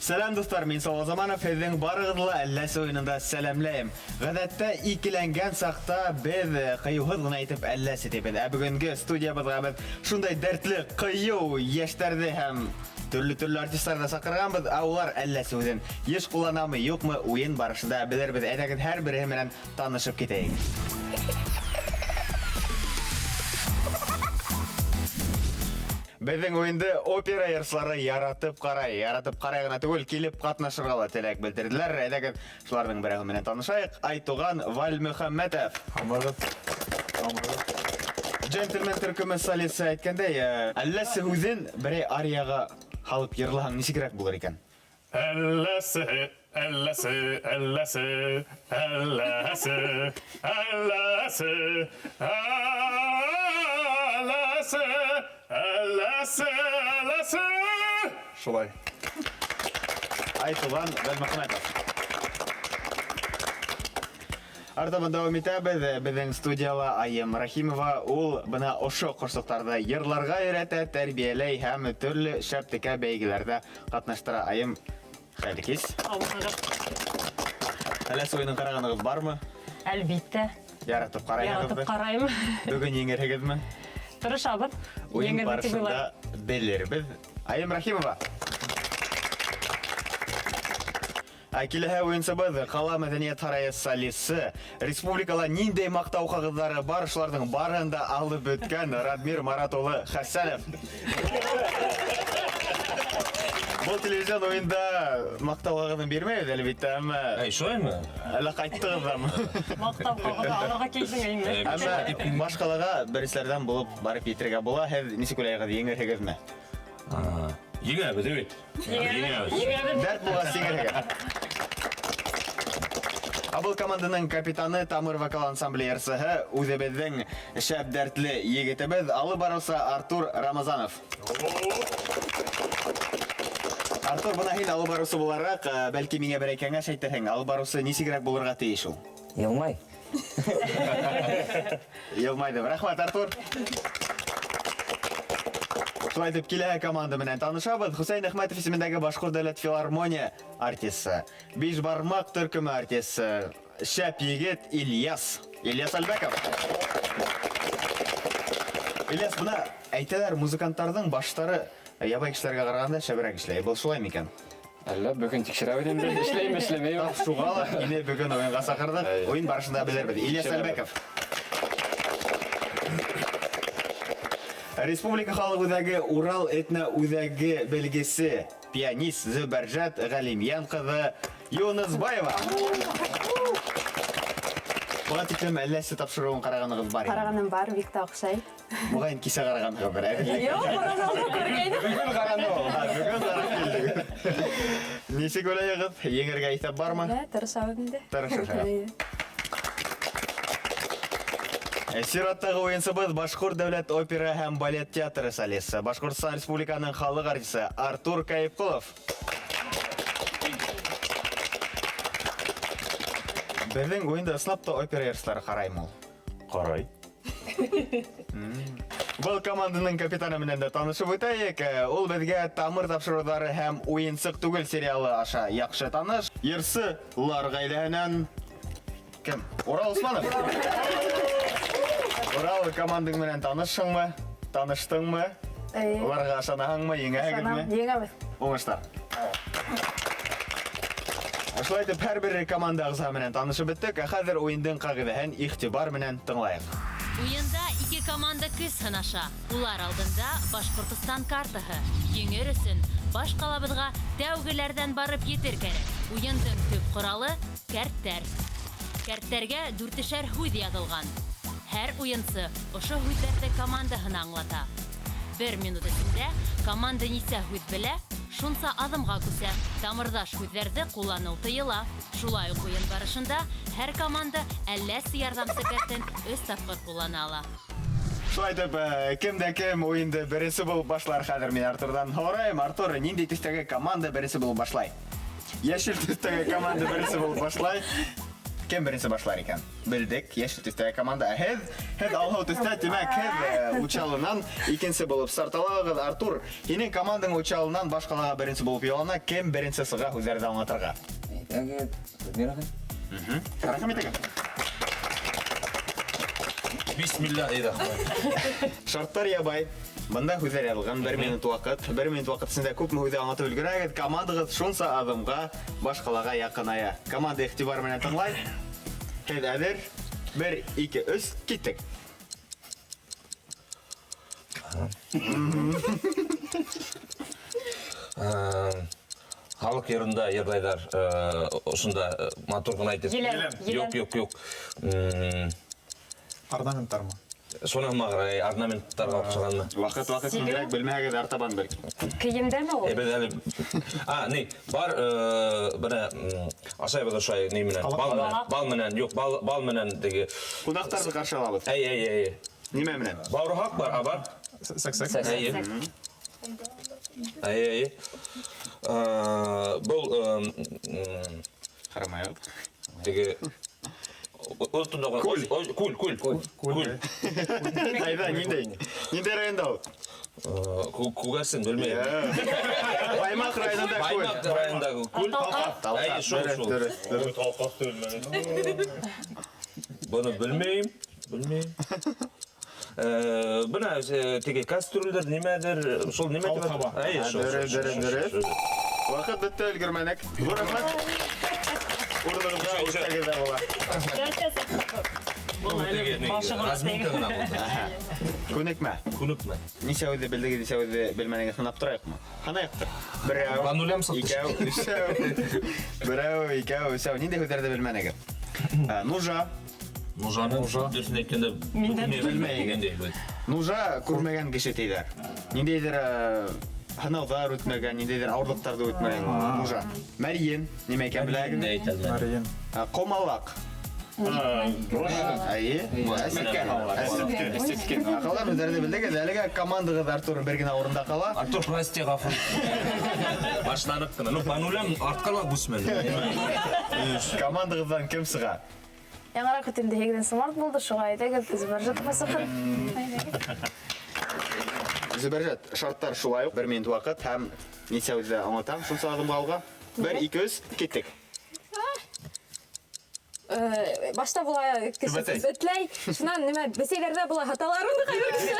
Сәлам достар, мен Сауал Заманов, һеҙҙең барығыҙлы Әлләсе ойынында сәләмләйем. Ғәҙәттә икеләнгән саҡта беҙ ҡыйыуһыҙ ғына итеп Әлләсе тибеҙ. Ә бөгөнгө студиябыҙға беҙ шундай дәртле ҡыйыу йәштәрҙе һәм төрлө артисттарҙы саҡырғанбыҙ, ә улар Әлләсе үҙен йыш ҡулланамы, юҡмы уйын барышында белербеҙ. Әйҙәгеҙ һәр береһе менән танышып китәйек. Беҙҙең уйынды опера йырсылары яратып ҡарай ғына түгел, килеп ҡатнашырға ла теләк белдерҙеләр. Әйҙәгеҙ шуларҙың берәүһе менән танышайыҡ. Айтуған Валмөхәммәтов. Джентльмен төркөмө солисы әйткәндәй, Әлләсе һүҙен берәй арияға һалып йырлаһаң нисегерәк булыр икән? Әлләсе, Әлләсе, Әлләсе, Әлләсе, Әлләсе, Әлләсе, Әлләсе, Әлләсе. Шулай. Айтуған Валмөхәммәтов. Артабан дауам итәбеҙ. Беҙҙең студияла Айым Рахимова. Ул бына ошо ҡорсоҡтарҙы йырларға өйрәтә, тәрбиәләй һәм төрлө шәп-текә бәйгеләрҙә ҡатнаштыра. Айым, хәйерле кис. Әлләсе уйынын ҡарағанығыҙ бармы? Әлбиттә. Яратып ҡарайһығыҙҙы? Яратып ҡарайым. Бөгөн еңерһегеҙме? Тырышабыҙ. Уйын барышында белербеҙ. Айым Рахимова. Киләһе уйынсыбыҙ ҡала мәҙәниәт һарайы солисы. Республикала ниндәй маҡтау ҡағыҙҙары бар, шуларҙың барыһын да алып бөткән Радмир Марат улы Хәсәнов. Был телевизион уйында маҡтау ҡағыҙын бирмәйбеҙ, әлбиттә, әммә... Шулаймы? Әллә ҡайттығыҙҙамы? Маҡтау ҡағыҙы алырға килдең инде. Әммә баш ҡалаға бересләрҙән булып барып етергә була. Һеҙ нисек уйлайһығыҙ, еңерһегеҙме? Еңәбеҙ, бит. Еңәбеҙ. Дәрт булғас еңерһегеҙ. Был команданың капитаны Тамыр вокал ансамбле йырсыһы, үҙебеҙҙең шәп дәртле егетебеҙ, алып барыусы Артур Рамазанов. Артур, бына һин алып барыусы булараҡ, бәлки миңә берәй кәңәш әйтерһең, алып барыусы нисегерәк булырға тейеш ул? Йылмай. Йылмайҙым. Рәхмәт, Артур. Шулай итеп, киләһе команда менән танышабыҙ. Хөсәйен Әхмәтов исемендәге Башҡорт дәүләт филармония артисы, биш бармаҡ төркөмө артисы, шәп егет Ильяс Әлбәков. Ильяс, бына әйтәләр, музыканттарҙың баштары ябай кешеләргә ҡарағанда шәберәк эшләй. Был шулай микән? Әллә, бөгөн тикшерәбеҙ инде, эшләйме, эшләмәйме? Шуға ла һине бөгөн уйынға саҡырҙыҡ. Уйын барышында белербеҙ. Ильяс Әлбәков. Республика халыҡ үҙәге Урал этно үҙәге белгесе, пианист Зөбәржәт Ғәлимйән ҡыҙы Юнысбаева. Быға тиклем Әлләсе тапшырыуын ҡарағанығыҙ бар. Ҡарағаным бар, бик тә оҡшай. Моғайын кисә ҡарағанығыҙ бар. Юҡ, бынан алғы күргәйнем. Бөгөн ҡараны ул. Бөгөн ҡарап килдегеҙ. Нисек уйлайһығыҙ? Еңергә иҫәп бармы? Тырышабыҙ инде. Тырышырһығыҙ. Сираттағы уйынсыбыҙ Башҡорт дәүләт опера һәм балет театры солисы, Башҡортостан Республиканың халыҡ артисы Артур Кайыпҡолов. Беҙҙең уйында ысынлап та опера йырсылары ҡараймы ул? Ҡарай. Был команданың капитаны менән дә танышып үтәйек. Ул беҙгә Тамыр тапшырыуҙары һәм уйынсыҡ түгел сериалы аша яҡшы таныш. Йырсылар ғаиләһенән кем? Урал Усманов. Урал командаң менән танышһыңмы? Таныштыңмы? Уларға ышанаһыңмы? Еңәһегеҙме? Еңәбеҙ. Уңыштар. Шулай итеп, һәр бер команда ағзаһы менән танышып бөттөк. Хәҙер уйындың ҡағиҙәһен иғтибар менән тыңлайыҡ. Уйында ике команда көс һынаша. Улар алдында Башҡортостан картаһы. Еңер өсөн баш ҡалабыҙға тәүгеләрҙән барып етер кәрәк. Уйындың төп ҡоралы — кәрттәр. Кәрттәргә 4-шәр һүҙ яҙылған. Һәр уйынсы ошо һүҙҙәрҙе командаһына аңлата. 1 минут эсендә команда нисә һүҙ белә, шунса аҙымға күсә. Тамырҙаш һүҙҙәрҙе ҡулланыу тыйыла. Шулай уҡ уйын барышында һәр команда Әлләсе ярҙамсы кәртен 3 тапҡыр ҡуллана ала. Шулай итеп, кемдә кем уйынды беренсе булып башлар хәҙер, мин Артурҙан һорайым. Артур, ниндәй төҫтәге команда беренсе булып башлай? Яшел төстәге команда беренче булып башлай. Кем беренче башлар икән? Белдек. Яшел төстәге команда. Һез алга төстә димәк, һез учалынан икенче булып старталагыз. Артур, һинең командаң учалынан башкаларга беренче булып ялына, кем беренче сыга үзләрдә аңлатырга? Рәхмәт итәм. Бисмилlah. Шарттар ябай. Бында хүзәр язылган 1 минут вакыт. 1 минут вакыт сендә күпме хүзә аңлатып өлгерәгез. Командагыз шунса адымга башкаларга якыная. Команда игътибар менән тыңлай. Һез әзер. 1, 2, 3 киттек. Халық ерында ерлайдар осында матур гына айтып. Yok. Орнаменттар ма? Соны мағырай орнаменттарға ұқсағанмы? Вакыт кимдерәк белмәгез артабан бәлки. Киемдәме ул? Бәлі не, бар бәрі асай бәді шай не менен, бал менен, жоқ, бал менен деге. Кунактарды каршы алабыз. Әй. Нимә менән? Бауры хақ бар, бар? Сәк. Әй. Бұл Карамайық. деге Кул. Айда, ниндәй районда ул? Кугасын, білмеймін. Баймак районында кул. Баймак райондағы кул. Әй, шол. Бұны білмеймін. Бұна теге кастрюльдер немедер, сол немедер? Әй, шол. Вакыт бітті өлгермәнек. Рахмат. Урыныңызға үстәгездә була. Разминка гына болды. Күнекмә. Күнікмә. Ничә үзе белдегез, ничә үзе белмәнегез сынап торайыкмы? Ханаяктыр. Берәү. Банулям сатыш. Икәү, өчәү. Берәү, икәү, өчәү. Ниндәй һүзләрдә белмәнегез? Нужа. Нужаны дөресен әйткәндә белмәйгән. Нужа күрмәгән кеше тийләр. Ниндәйдер һынауҙар үтмәгән, ниндәйдер ауырлыҡтарҙы үтмәгән. Нужа. Мәрйен, нимә икән беләгеҙ? Марин. Ҡомалаҡ. Әйе. Әсеткен. Ҡалар үҙҙәрҙе белдегеҙ. Әлегә командағыҙ Артур бер генә урында ҡала. Артур, прости, ғафу. Башланыҡ ҡына. Ну, банулям артҡа ла күсмәне. Командағыҙҙан кем сыға? Яңыраҡ үтемде һегеден смарт булды, шуға әйҙәгеҙ, беҙ баржат басаҡын. Зөбәржәт, шарттар шулай уҡ. 1 минут ваҡыт һәм нисә үҙе аңлатам. Шунса аҙымға алға. 1, 2, 3, киттек. Башта була бетләй, шунан нимә, бесәйләрдә була хаталарымды ҡайбер кеше.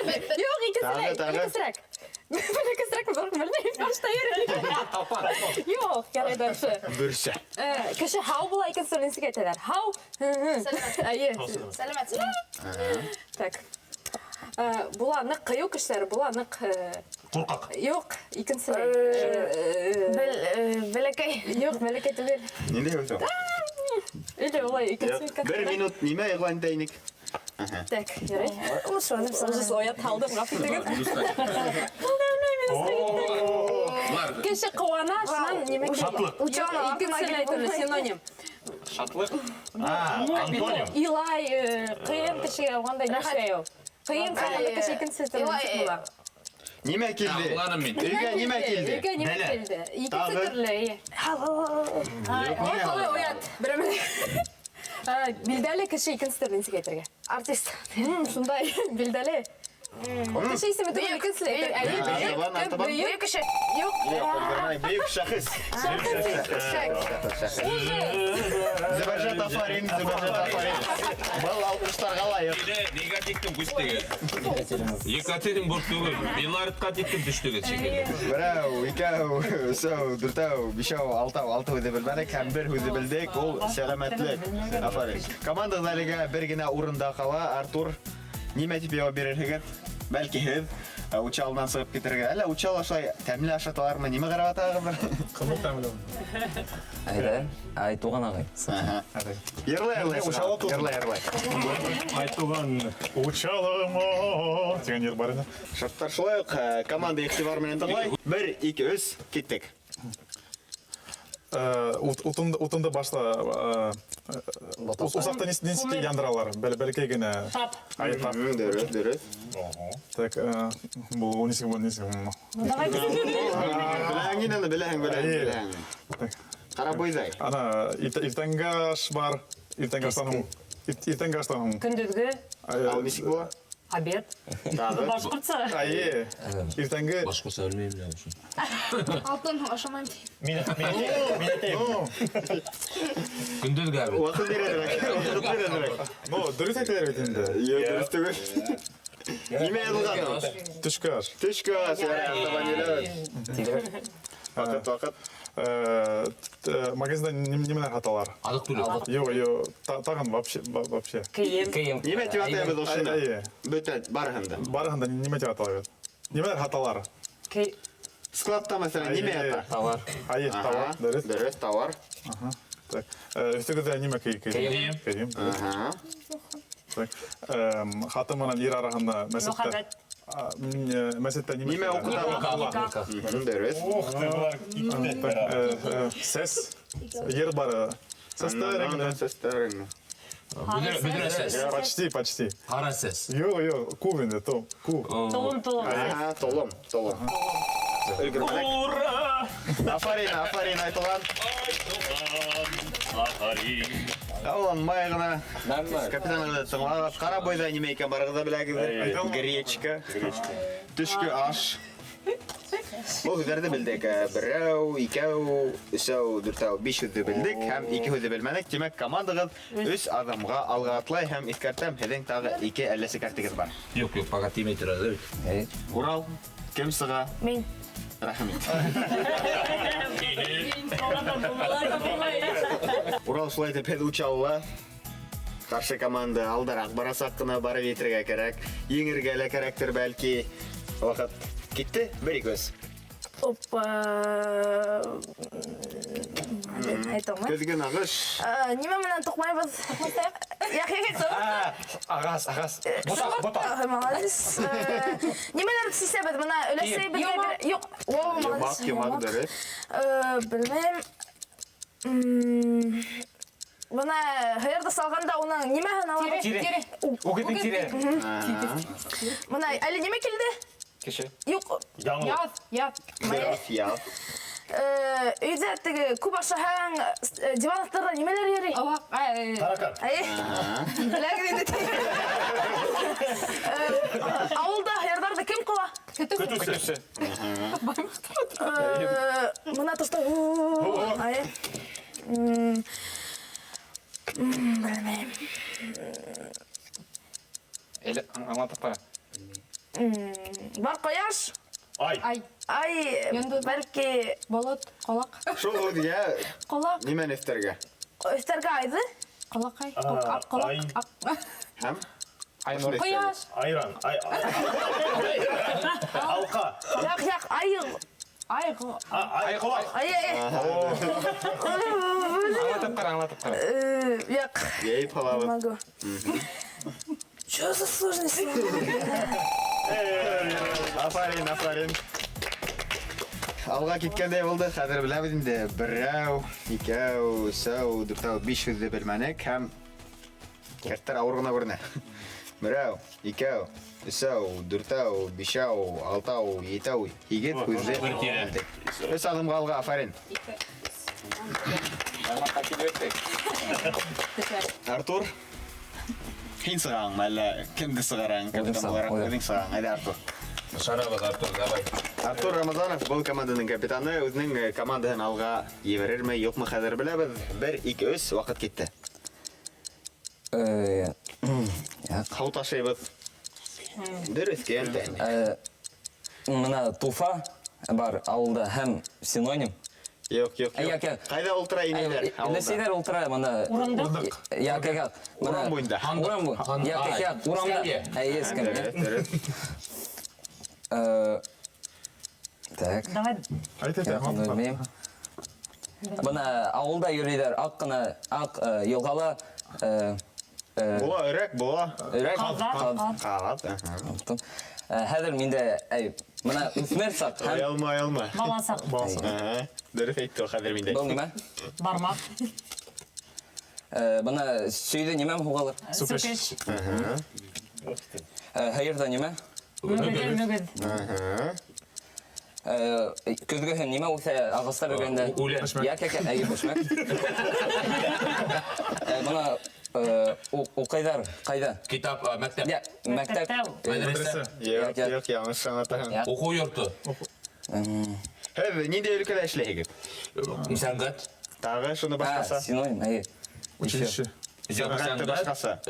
Юҡ, икенсерәк. Бәләкәсерәк белмәйем, башта йөрөй. Юҡ, ярай дөрөҫ. Бөрсә. Кеше һау була, икенсе нисек әйтәләр? Һау. Сәләмәтсең. Так. Була ныҡ ҡыйыу кешеләр, була ныҡ Ҡурҡаҡ. юҡ, икенсе. Бәләкәй. Юҡ, бәләкәй түгел. Ниндәй үтә? Или улай икенсе. 1 минут нимә иғлан итәйник? Так, ярай. Ужас оят һалдым, ғафу итегеҙ. Кеше ҡыуана, шунан нимә Шатлыҡ. икенсе әйтелә, синоним. Шатлыҡ. Антоним. Илай, ҡыйын кешегә алғандай нишләйеү. Ҡыйын ҡалғанда кеше икенсе нисек була? Нимә килде? Ағланым мин. Өйгә нимә килде? Өйгә нимә килде? Икенсе төрлө. Ҡалай оят. Берәмә. Билдәле кеше икенсе төрлө нисек әйтергә? Артист. Шундай билдәле. Кеше исеме түгел, икенсе әйтер. Бөйөк кеше. Юҡ. Бөйөк шәхес. Зөбәржәт афарин. Был алҡыштарға лайыҡ. Нега тиктем күстегеҙ? Екатеринбург түгел, Белоретҡа тиктем төштөгөҙ шикелле. Берәү, икәү, өсәү, дүртәү, бишәү, алтау, алты һүҙе белмәнек һәм бер һүҙе белдек, ул сәләмәтлек. Афарин. Командағыҙ әлегә бер генә урында ҡала. Артур, нимә тип яуап бирерһегеҙ? Бәлки һеҙ учалынан сығып китерергә. Әллә учал ашлай тәмле ашаталармы? Нимә ҡарап атаһығыҙ? Ҡымыл тәмле. Ай, туған ағай. Йырлай. Айтылған учалыма деген ер бар еді. Шарттар шулай уҡ команда иғтибар менән тыңлай. 1, 2, 3, киттек. Утынды башта усақты неске яндыралар, бәлкей генә. Тап. Тап. Дөрөҫ. Так, бұл неске. Давай. Беләһең, беләһең. Қарабойдай. Ана иртәнге аш бар. Иртәнге аштан. Күндүзгү, Ал нисек була? обед. Тағы. Башкортса. Айе. Иртәнге. Башкортса белмейм. Алтын ашамайм. Күндүзгү абед. Уақыт береді. Ну, дөрес әйтәләр бит инде. Дұрыс түгел. Неме язылған? Төшке аш. Түшкі асы Вақыт. Магазинда немелер хаталар? Азык-түлүк. Йо, тагын вообще. Кийим. Неме деп атайбыз ошында? Айе. Бүтәт, барығында. Барыгында неме деп аталар? Немелер хаталар? Складта мәселен неме ата? Товар. Айе, товар. Дөрес. Дұрыс, товар. Так. Үстігізде неме кейім? Кейім. Так. Хаты менен ир арасында мәсәттә. Мәсәттә Неме оқыта? Дұрыс. Сәс. Ер бары. Сәстәреңне. Бүдүр сес. Почти. Кара сес. Йо, куб инде, куб. Толым. Толым. Үлгірмәлік. Ура! Афарин айтылған. Олан майғына. Капитанға тыңлағыз. Қара бойда неме екен барғыза біләгізді. Гречка. Түшкі аш. Бұл хүдерді білдік. Бірәу, икәу, үсәу, дүртәу, биш хүді білдік. Хәм икі хүді білмәдік. Демек командағыз үз адамға алға атлай һәм искәртәм. Хеден тағы ике әлләсе кәртігіз бар. Юк, пока тиме тұрады. Урал, кем сыға? Мен. Рахмет. Урал шулай деп еді учалла. Қаршы команда алдарақ барасақ қына бары ветірге керек. Еңіргелі керектір бәлки. Уақыт кетті, бір көз. Опа. Айтамын. Көзген ағыш. Неме менен тоқмайбыз? Ағас. Бота. Молодец. Немелерді істесебіз, мына өлесе бізге... Йоқ. Юмақ, дұрыс. Білмейм. Мына ғайырды салғанда оның немеғын алады? Тире. Угіддің тире. Мына әлі неме келді? Кеше. Йоқ. Яд. Яв. Үйде әттігі көп ашаһаң диванықтарға немелер ері? Таракан. Біләгін ауылда ғайырдарды кім қыла? Күтүсі. Мына тұста білмейм. Әлі аңлатып бара. Бар қояш? Ай. Бәлкі Болот. Қолақ. Шол өдіге қолақ. немен өстерге? Өстерге айды? Қолақай. Һәм? Қояш. Айран. Алқа. Яқ, ай Айқолақ. Аңлатып қара. Яқ. Ей, палабы. Могу. Что за сложность? Афарин. Алға кеткендей болды, қазір білеміз енді бірәу, икәу, үсәу, дүртәу, биш хүзді білмәнік, һәм кәрттер ауырғына көріне. Бірәу, икәу, үсәу, дүртәу, бишәу, алтау, етәу, егет хүзді білдік. Өс адымға алға, Афарин. Артур, хин сығаң, әлі кімді сығараң, капитан боларақ, өзің сығаң, әді Артур. Шарабыз Артур, давай. Артур Рамазанов бұл команданың капитаны, өзінің командаһын алға еберер ме, юк мы хәзер беләбез. 1-2-3 вакыт китте. Хау ташыйбыз. Дөрес келді. Мына туфа бар ауылда һәм синоним. Юк. Қайда ултра инелер? Лесилер ултра мына Урындық. Як. Урам буйында. Урам бу. Як. Урамда. Ескем. Так. Давай. Айтайын. Мына ауылда йөриләр, ак кына, ак елгала. Була өрәк, була. Өрәк. Қағат. Хәзер миндә мына үсмер сак һәм Аялма. Баласақ. Дөрес әйтте ул хәзер миндә. был нимә? Бармақ. Мына сөйдә нимә хугалар? Сүкеш. Хәердә нимә? Мүгіл. Көзгөһөн ниме үсә агыста бөгөндә? Үлән. Як әйе бушмак. Мына укайдар кайда? Китап, мәктәп. Я, мәктәп. Мәдрәсә. Yok, yanlış anlatan. Уку йорты. Hadi, nide ülkede eşleyik? Сәнгать. Tağı şunu başkasa. Синоним, әйе. Училище. Sәнгатте başkasa.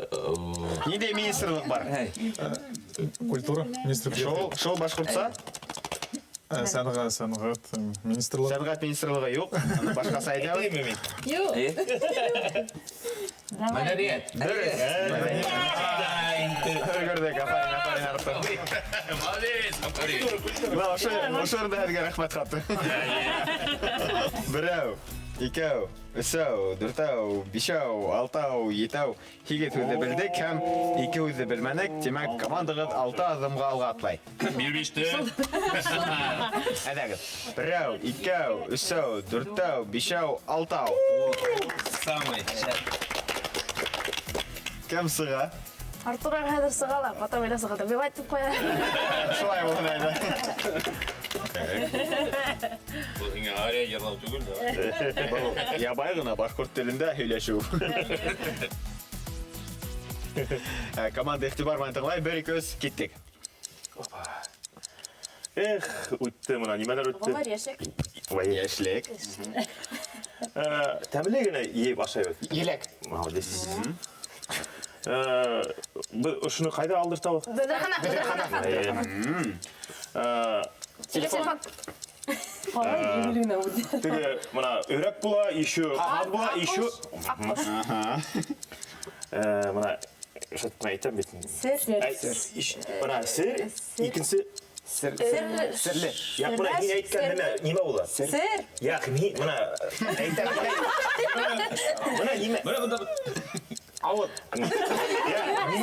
Nide ministrlik var? Культура. Министр Şol başkurtsa? Сәнғат министрлық. Sәнгат ministrliği yok. Başkası ayda. Yok. Әйе. Мәдәният. Gördük, aferin artık. Oşu orada herge rahmet kaptı. Birau, ikau, üsau, dörtau, bişau, altau, yetau. Higit özü bildik hem iki özü bilmenik. Demek komandagız 6 adımga alga atlay. Bir beşte. Әдәгіз. Бірау, икау, үсау, дүртау, бишау, алтау. Самый. Кем сыға? Артур'a хәзер сыгала, потом elə сыгыды. Беп айтып коя. Шулай болын әйді. Бұл еңе ария ерлау түгіл. Ябай ғына башқұрт тілінде сөйлешу. Команда ихтибар мантығылай, бір көз кеттік. Эх, өтті мұна, немелер өтті. Олар яшек. Яшлік. Тәмілегіне еп ашай өт. Елек. Молодец. Ұшыны қайда алдыртау? Бөдірхана. Телефон. Тігі, мұна, өрек бұла, еще ад бұла, еще... Мұна, ұшатқына айтам бетін. Сер. Мұна, сер, екінсі... Сірлі. Яқ, мұна, мен айтқан неме бұла? Сер. Яқ, мұна, айтам... Мұна, неме? Ауыт. Неме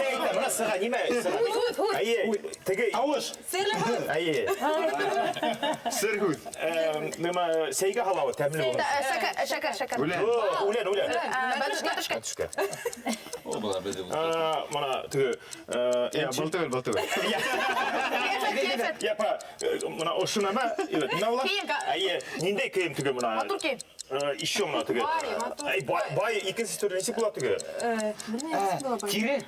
айтам, мұна сыға, неме? Айе, тігі... Ауыш. Серлі бұл. Айе. Сіргүт. Нема, сейге халауы, тәмілі болын. Шакар. Үлен. Улен. Батушка. Ол бұла білді бұл. Мұна, тігі... Бұл түгіл. Кефет. Япа, мұна ұшынама, не ола? Киім. Айе, нендей киім түгі мұна? Матур киім. Еще мұна түгі. Бай, екінші түрі несі бұла түгі? Кире.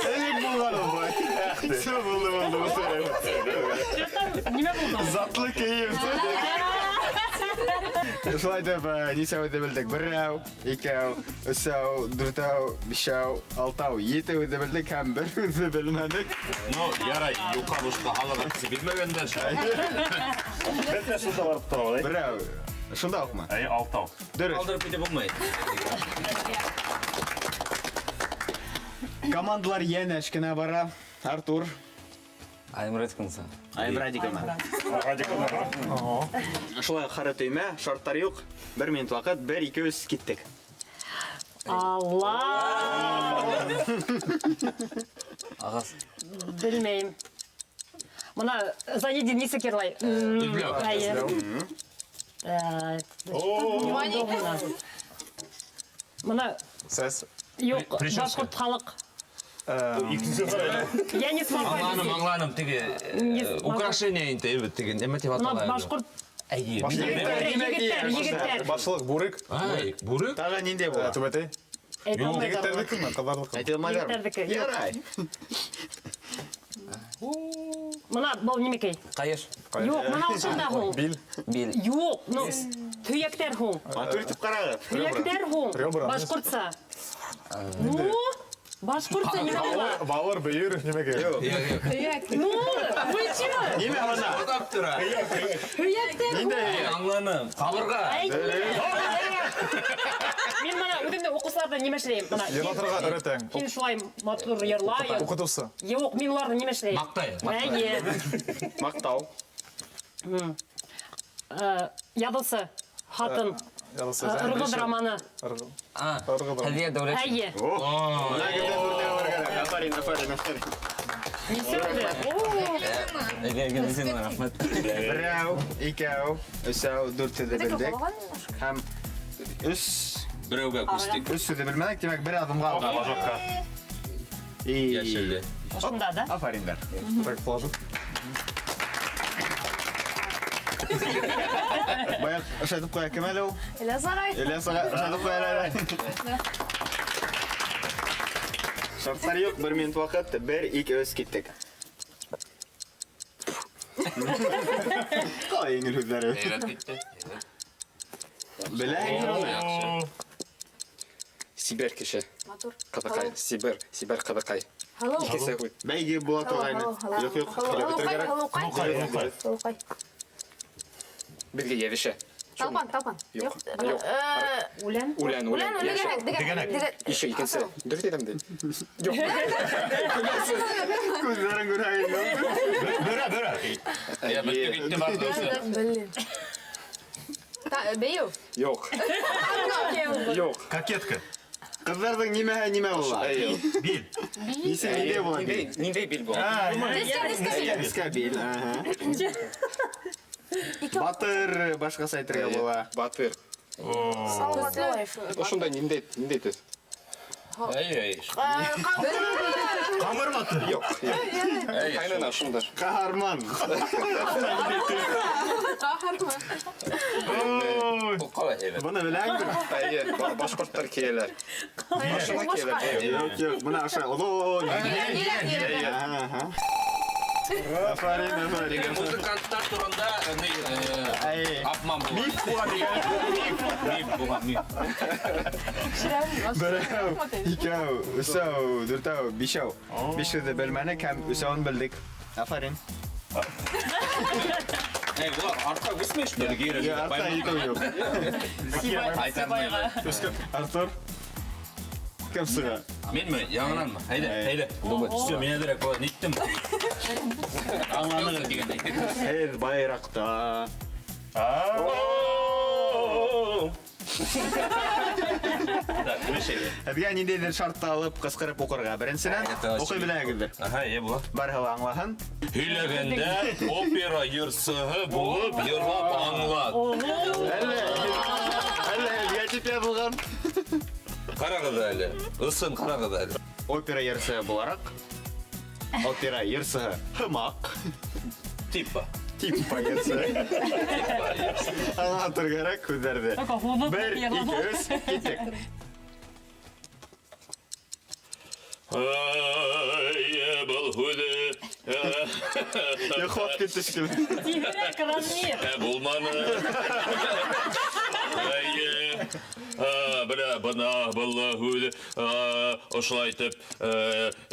Элек болған ол бай. Все болды. Неме болды? Затлы кейім. Шылай деп, несеу өте білдік. Бірау, икау, үсау, дүртау, бишау, алтау. Еті өте білдік, һәм бір өте білмедік. Ну, ярай, юқабышқа халыға кісі білмегендер. Бәтіне шылда барып тұра олай? Бірау, шында оқыма. Әй, алтау. Дөріс. Алдырып кете болмайды. Командалар ене ішкіне бара. Артур. Аймыреткінсі. Айым радикална. Шылай қара түйме, шарттар yok. 1 минут вақыт, 1-2 кеттік. Алла! Ағас. Білмейм. Мұна занять несі керлай. Үдлеу. Әйе. Мұна Сәс. yok, башқұрт халық. Екінші қарай. Я не смогла. Аңланым, тіге украшение инте, ебет, тіге, неме теп Мұна аталайын. башқұрт Әйе. егіттер. Басшылық бурик. Ай, бурык? Тағы ненде бұл? Түбәтей. Егеттерді кім? Қадарлық. Әйте алмайдар. Егеттердікі. Ярай. Мұна бұл немекей? Қайыр. Yok, мұна ұшында ғол. Бил. Бел. Yok, түйектер ғол. Матур тіп қарағы. Түйектер ғол. Ребра. Башқұртса. Ну, башқұртса не бола? Бауыр, бүйір, немеге. Ну, вы чего? Неме ғана? Атап тұра. Түйектер ғол. Аңланым, қабырға. Мен мұна өтімді оқысыларда немешілейм. Ерлатырға үретең. Кейін шылай матур ерлайын. Оқытусы. Жоқ, мен оларды немешілейм. Мақтайын. Әйе. Мақтау. Ядылсы, хатын, ұрғы драманы. Хәлия дәулет. Әйе. Афарин. Не сөйледі. Рахмет. Бірау, икау, үсау, дүртеді білдік. Һәм үс Біреуге көстік. сөзді білмедік, демек бір адымға алға. Яшілді. Осында да? Афариндар. Так, положу. Баяк ошатып коя кем әле ул? Әлләсе агай. Әлләсе ошатып коя әле. Шартлар юк, 1 минут вакыт, 1-2 киттек. Кай еңел хүзләре. Беләң. Сибир кеше. Матур. Кадакай. Сибир кадакай. Халау. Кесе хуй. Бәйге була тургайны. Юк, юк. Халау. Бирге евеше. Талпан. Юк. Үлән. Улан. Дегенек. Еще икенсе. Дөрт идем ди. Юк. Күзләрен күрәйин. Я бітті кетті барды. Блин. Бейу. Юк. Юк. Кокетка. Кызларның нимә була? Бил. Нисе ниде була? Ниндей бил бу? Дискә бил. Батыр башкасы әйтергә була. Батыр. Ошонда ниндей төс? Тамыр батыр. Юк. Кайнана ошонда. Каһарман. Буны беләңме? Башкорттар киеләр. Ошона киеләр. Юк, буны аша. Афарин. Музыканттар турында апман була. Миф була дигән. Миф була, миф. Берәү, икәү, өсәү, дүртәү, бишәү. Бишеүҙе белмәнек һәм өсәүен белдек. Афарин. Булар, артта үсмәштер. Артта икәү юк. Артур. Кем сыға? Менме, яңынан ма? Haydi. Все, меня дирек болады, ниттім. Аңланығыр дегендей. Һеҙ байраҡта. Һеҙгә ниндәйҙер шартты алып, ҡысҡырып уҡырға. Беренсенән, уҡый беләһегеҙҙер. Була. Барыһы ла аңлаһын. Һөйләгәндә опера йырсыһы булып йырлап аңлат. Әллә һеҙгә тип яҙылған. Ҡарағыҙ әле, ысын ҡарағыҙ әле. Опера йырсыһы булараҡ, опера йырсыһы һымаҡ, Типа. типа йырсыһы. Аңлатыр кәрәк һүҙҙәрҙе. 1-2-3 киттек. Был һүҙе Хот китеш килде. Тиһерәк размер. булманы. Бля, бына был һүҙ ошолай итеп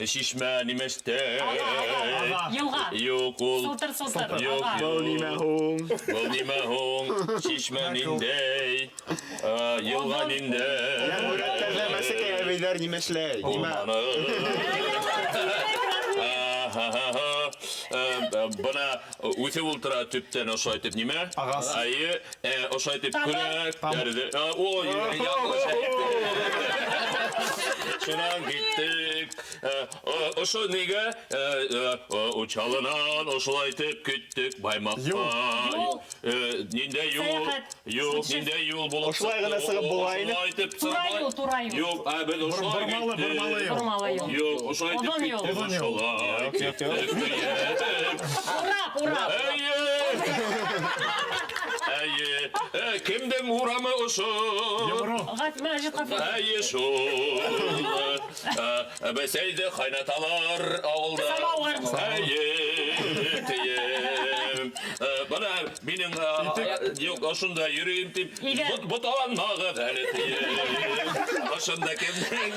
шишмә нимәштә. Йылға. Юк ул. Сылтыр. Юк, Был нимә һуң? Был нимә һуң? Шишмә ниндәй? Йылға ниндәй? Йәмүрәттәрҙә мәсәкәй әбейҙәр нимә эшләй? Булманы. Бына үтеп ултыра төптән ошолай итеп нимә? Ағас. Ошолай итеп күрәк. Ой, яңғыш әйтте. Шунан киттек. Ошо нигә учалынан ошолай итеп киттек Баймаҡҡа. Ниндәй юл? Юк, ниндәй юл булып Ошолай гына сығып була ине. Тура юл. Юк, без ошолай киттек. Бормалы юл. Юк, ошолай итеп киттек. Ошолай киттек. Урап. Кемдең урамы ошо? Мәжит кафе. Шул. Бәсәйде хайнаталар ауылда. Бана минең юк ошонда йөрөйм дип боталанмагыз әле тием. Ошонда кемдең?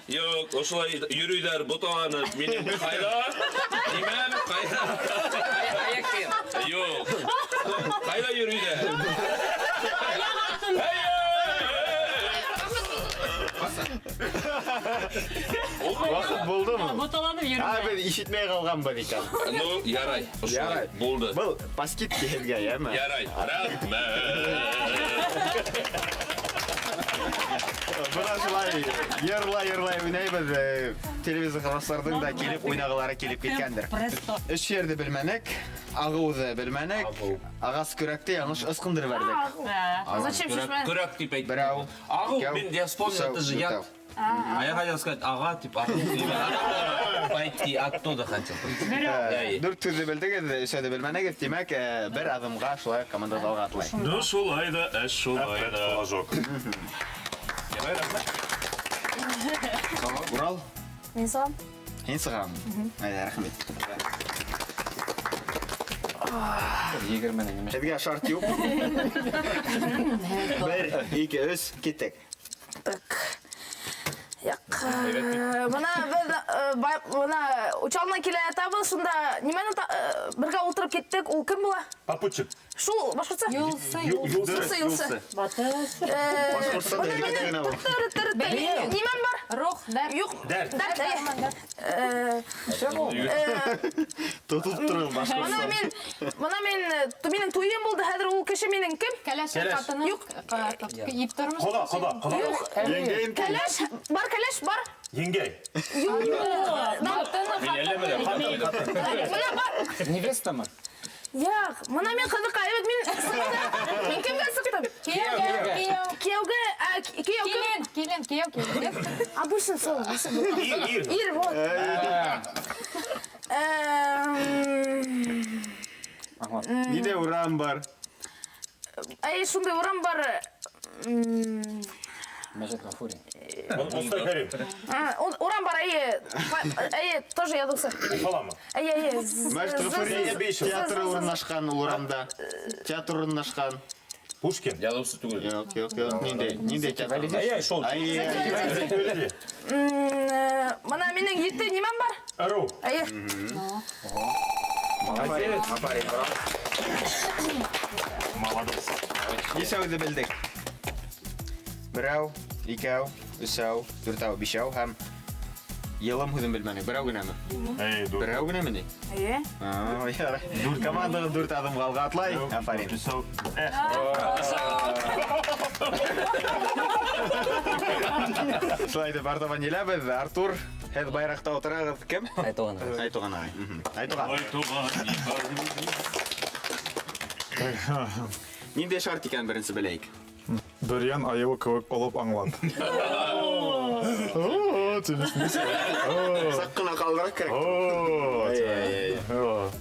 Юк, ошолай йөрөйҙәр боталанып. Минең кайда? Нимәм кайда? Юк. Кайда йөрөйҙәр? Ваҡыт булдымы? Боталанып Беҙ йөрөмә. ишетмәй ҡалғанбыҙ икән. Ну, ярай. Ошолай булды. Был паскит һеҙгә, йәме? Ярай. Рәхмәт. Бына шулай йырлай уйнайбыҙ. Телевизор ҡарашыларҙың да килеп уйнағылары килеп киткәндер. Өс ерҙе белмәнек, ағыуҙы белмәнек, ағас көрәкте яңыш ысҡындырып бәрҙек. Зачем шишмә? Көрәк тип әйт. Берәү, Ағыу, икәү, я вспомнил, это же я... я хотел сказать ага, типа, пойти оттуда хотел. Дүрт түрде білдік еді, сөйді білмәнек еді, демек бір адымға шулай командада алға атлай. Ну шулай да, шулай да. Флажок. Урал, Мен саған. сен сығам. Рахмет. Әдге шарт yok. Бір, екі, үз, кеттік. Мына учалына келе атабыз, сонда немені бірге отырып кеттік, ол кім бола? Попутчик. Шул, башқұртса? Юлсы. Батыс. Башқұртстан елгетегіне бұл. Немен бар? Рух, дар. Юқ. Дәр. Тұтып тұрыл Башқұртстан. Мына менің тойым болды, хәдір ол кіші менің кім? Кәләш қатыны. Юқ. Еп тұрмыз. Қода. Еңгейін кәлі. Кәләш бар. Yengey. Невеста ма? Яқ, мына мен қызық қайбет, мен кімге сықтым? Күйеуге, Келін. обычно сол. Ир, вот. Неде уран бар? Шундай уран бар. Мәжет Гафурин. Мұстай Карим. Уран бар, тоже ядылсы. Уфалама. Мәжет Ғафури театры орнашқан Урамда. Театр орнашқан. Пушкин. Ядылсы түгел. Жоқ. Ненде театр? Шол. Мына менің етті немем бар? Ару. Молодец. Бесеуді білдік. Бірау, екеу, үшеу, төртеу, бешеу һәм елым хүдін білмәне. Бірау гүнә ме? Бірау гүнә ме? Дүрт командаға дүрт адым қалға атлай. Афарин. Слайды бартабан еләбіз. Артур, һәз байрақта отырағыз кім? Айтуған. Айтуған ағай. Айтуған. Нинде шарт екен бірінші білейік? Дүриян айығы көк олып аңлан. Саққына қалдырақ керек.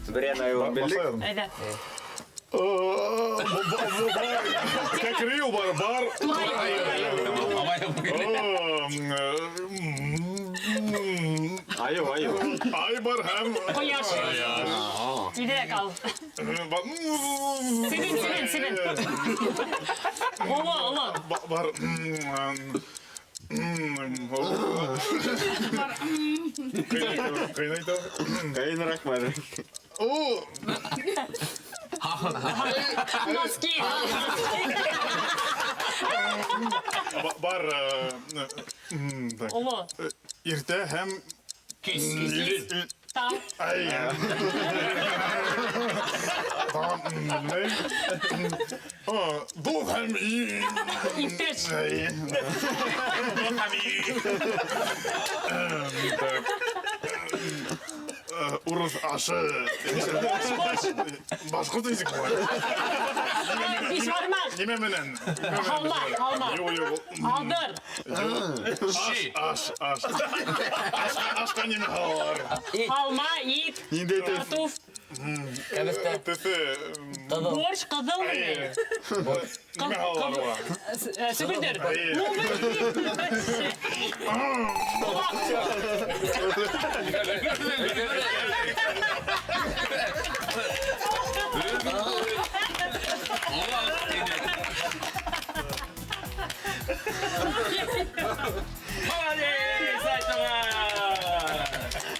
Дүриян айығын білдік. Әйдә. Как рил бар. Айы. Ай бар һәм. Кояш. Иде кал. Сибин. Ола. Бар. Қайнайды. Қайынырақ бәрі. Носки. Бар. Ола. Иртә һәм Там. Бұл һәм Иптеш. Урыс ашы. Башқұрт езік бар. Бишбармақ. Неме менен? Халма. Алdır. Аш. Ашқа неме халар? Halma, ит, Нинде төс? картоф, Төсі. борщ, қызыл. Неме халар бар? Сүбірдер.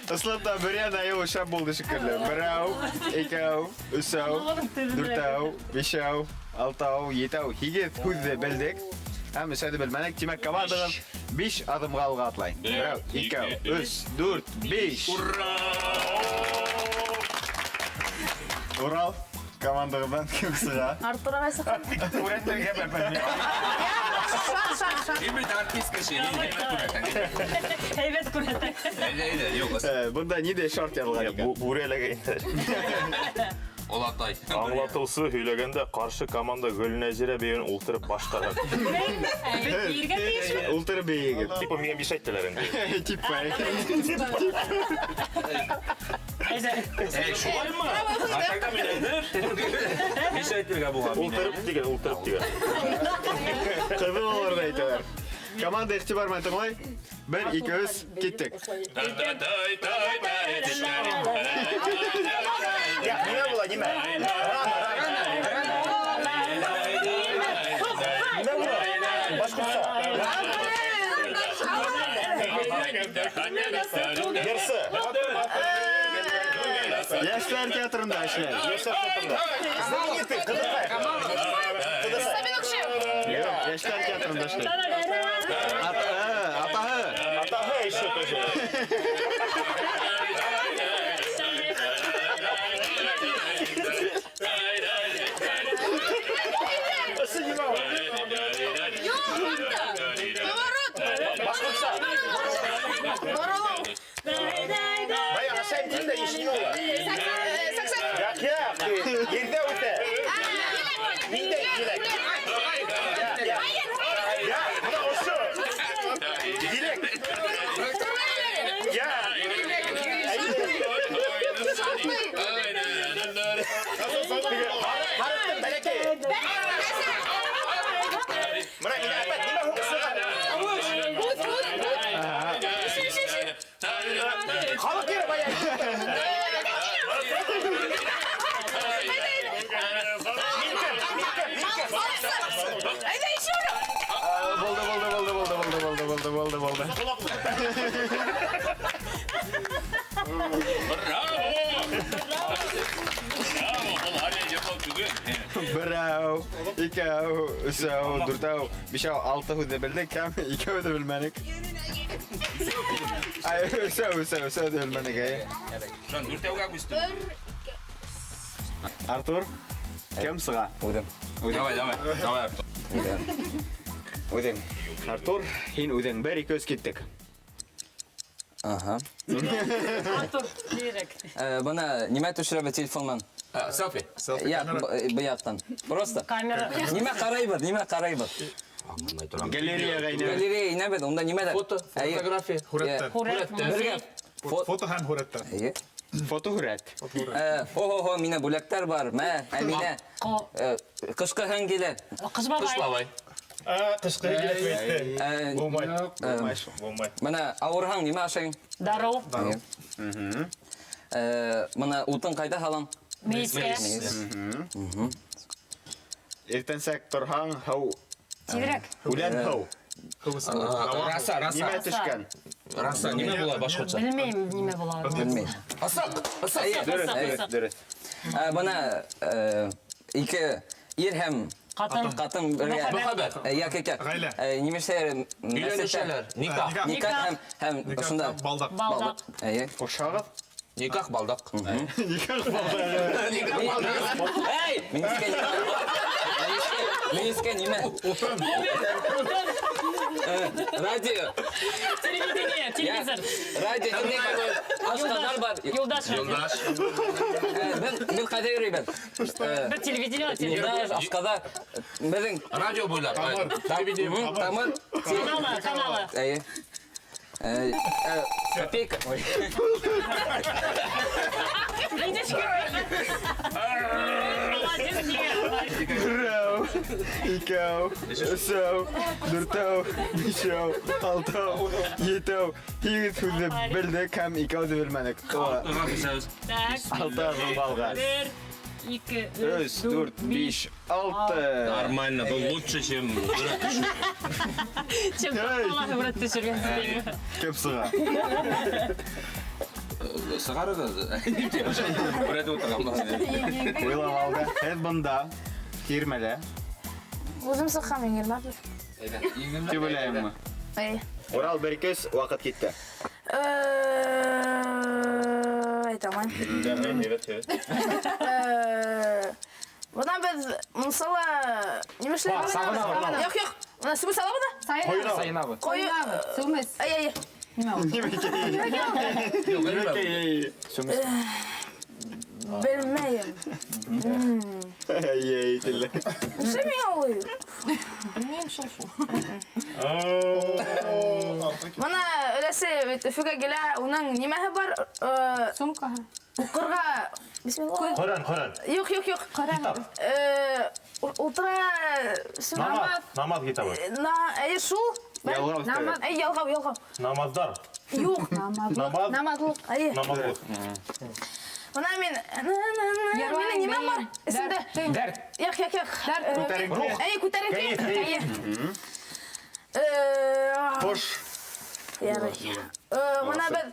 Ысылапта бірен айығы шап болды шүкірлі. Бірау, екеу, үшеу, дүртеу, бешеу, алтау, етеу, хигет хүзді білдік. Әм үшеуді білмәнек, темек командығын 5 адымға алға атлай. Бірау, екеу, үш, дүрт, беш. Урал командығынан кім сыға? Артур ағай сыққан. Уреттерге бәпәлмей. Шақ. Heybet kuretek. Бұнда неде шарт ядылған? Бурелеге интер. Олатай. Аңлатылсы хүйләгәндә каршы команда Гөлнәзирә бейін ултырып баштарған. Ултыр бейгел. Типа миңа биш әйттеләр инде. Типа. Шулаймы? Атакта мен әйдер. Биш әйтергә була. Ултырып дигән. Кызыл оларды әйтәләр. Команда игътибар тыңлай. 1, 2, 3, киттек. Нимә була, нимә? Башкортса. Ярсы. Яшьләр театрында эшләр. Знаменитый Кыдырбай. Яшьләр театрында эшләр. Атаһы еще тоже. Бая ашайын дейін де ешіне ола. Ерде өте. Меңде елек. Мына осы. Елек. Қарыптың бәлеке. Мына мен апат, неме ұқсыға? Халық кері бая. Болды. Бирау, икәү, өсәү, дүртәү, бишәү, алты һүҙҙе белдек, һәм икәүҙе белмәнек. Өсәү дә белмәнек. Шан дүртәүгә күстем. Артур, кем сыға? Үҙем. Давай. Үҙең. Артур, һин үҙең 1, 2, 3 киттек. Аха. Артур, дирек. Бына нимә төшерәбез телефоннан? Селфи. Я, быяктан. Просто. Камера. Нимә карайбыз? Галереяға инә. Галерея инәбез, онда нимәдә? Фотография. Бергә. Фото һәм һүрәттәр. Фото һүрәт. О, мине бүләктәр бар. Мә, әминә. Кышкы һәңгеле. Кыз бабай. Кышкы киләк Булмай. Менә авырһаң нимә ашайың? Дару. Менә утын кайда һалам? Мейскә. Иртәнсәк торһаң, һау. Тирек. Үлән һау. Раса. Нимә төшкән? Раса. Нимә була башкортса? Білмейм, неме була. Белмим. Дөрес. Бына ике ир һәм Катын бергә. Мөхәббәт. Якекә. Нимәшләр? Өйләнүчеләр. Никах. Никах һәм шунда. Балдак. Балдак. Ошагыз? Никах балдак. Никах балдак. Эй! Минскә нимә? Радио. Телевидение, телевизор. Радио ашкадар бар. Юлдаш. Бер кайда йөрибез? Бер телевидение, Юлдаш ашкадар. Безнең Радио буйлап. Телевидение. Тамыр. Каналы. Әйе. Копейка. Ой. Бирау, икәү, өсәү, дүртәү, бишәү, алтау, етәү, һигез һүҙҙе белдек һәм икәүҙе белмәнек. Алты балға. 1, 2, 3, 4, 5, 6. Нормально, был лучше, чем Чем Аллах брат төшергән синең. Кем сыға? сыгарыгыз. Бүрәтеп отырган. Уйлап алды. Һеҙ бында, кирмәлә. Үзем сыққам еңгермәп. Тип уйлайыммы? Урал 1-2 ваҡыт китте. Айтаман. Бына без мунсала нимәшләр? Юк. Бына сүмес сала буда? Сайынабы. Сүмес. Ай. Белмәйем. Әйтеле. Шеме алый. Мана Әлләсе Өфөгә килә, уның нимәһе бар? Сумка. Укырга. Бисмилла. Коран. Юк. Утра Намаз китабы. Әйе шул. Намаз. Ялгау. Намаздар. Юк. Намазлык. Әйе. Намазлык. Мына мен нимә бар? Исемдә. Дәрт. Як. Әйе, күтәренке. Хош. Мына без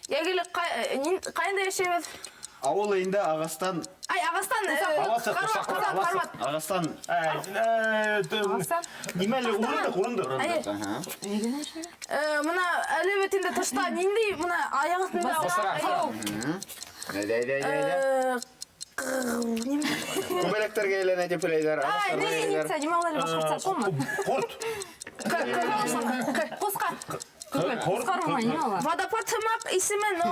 ягеле кайда яшәбез? Авыл инде Агастан. Агастан. Карват. Агастан. Нимәле урынды. Мына әле бит инде тышта нинди мына аяк астында. Күбәләктәргә әйләнә дип уйлыйлар. Куска. Водопад сымак исеме, но...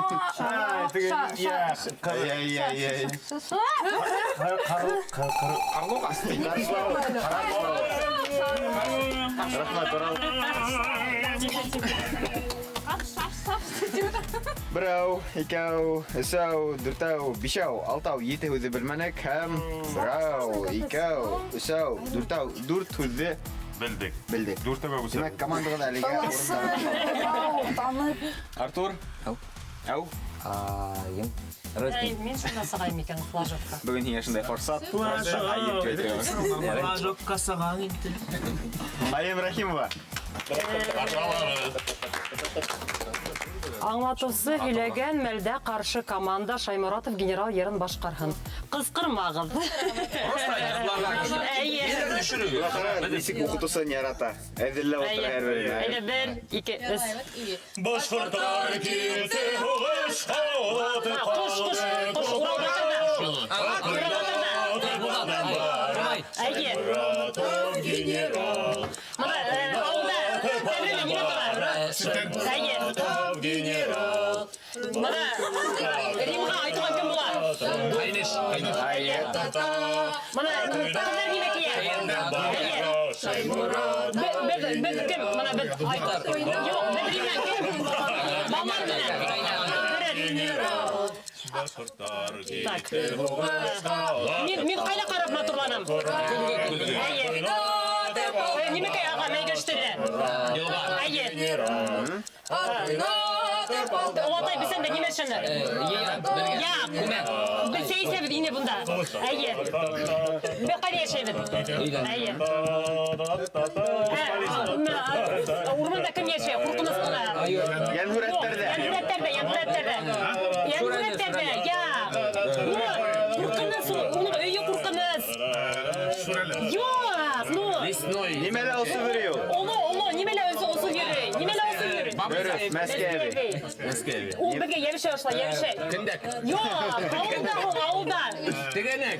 Бірау, икәу, үсәу, дүртәу, бишәу, алтау, ете һүҙе белмәнек һәм бірау, икәу, үсәу, дүртәу, дүрт һүҙҙе Белдек. Дүртәүгә үсәү. Димәк, командағыҙ әлегә. Артур. Ау. Мен шунда сығайым екен, флажокка. Бүгін һиңә шундай форсат. Флажокка саған инде. Айым Рахимова. Аңлатыусы һөйләгән мәлдә каршы команда Шайморатов генерал ерін башҡарһын. Ҡысҡырмағыҙ. Нисек уҡытыусын ярата. Әҙерләп ултыра һәр береһе. Әйҙә, 1, 2, 3. Башҡорттар килде һуғышҡа, Ҡош, Әйе. Мына ауылда тәбеле нимә тора? Әйе. Мына Римға айтылған кем була? Кайныш. Мына ҡыҙҙар нимә кейә? Әйе. Беҙ кем? Мына беҙ айтар. Юҡ, беҙ Римнән кем? Балмар менән. Мин ҡайҙа ҡарап матурланам? Әйе. Нимәкәй аға мәйгәштелә? Әйе. Олатай, біз әнді неме шыны? Яқ. Біз сейсебіз ине бұнда. Әйе. Бе қайда ешебіз? Әйе. Урманда кім еше? Құрқыныз қыға? Янғүрәттәрдә. Янғүрәттәрдә. Яқ. Құрқыныз. Оның өйі құрқыныз. Яқ. Нимәлә осы береу? Оло, нимәлә өзі осы береу? Мәскәве. Ул бергә йәбешә башла, йәбешә. Кендәк. Юк, ауылда. Тегәнәк.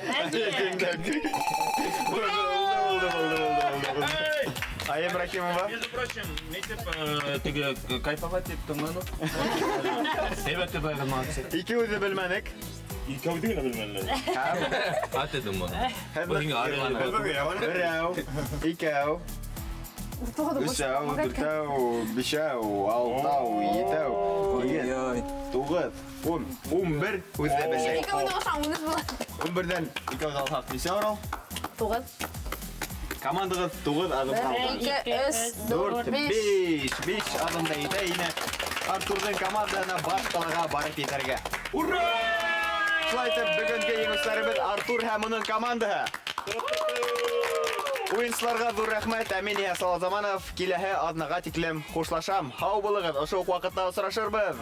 Айым Рахимова. Между прочим, нетіп кайфаға теп тыңлану. Себәтті байғылмағысы. Ике үҙе белмәнек. Икәүҙе генә белмәнеләр. Ат едім мұны. Берәү, икәү, өсәү, дүртәү, бишәү, алтау, етәү, егет, туғыҙ, 11 үҙе белсәк. 11-дән икәүҙе алһаҡ нисә орал? 9. Командағыҙ 9 аҙым ҡалды. 4, 5 аҙымда етә ине. Артурҙың командаһына баш ҡалаға барып етергә. Ура! Шулай итеп, бөгөнгө еңеүселәребеҙ Артур һәм уның командаһы. Уйынсыларға ҙур рәхмәт. Ә мин Салазаманов киләһе аҙнаға тиклем хушлашам. Һау булығыҙ, ошо уҡ ваҡытта осрашырбыҙ.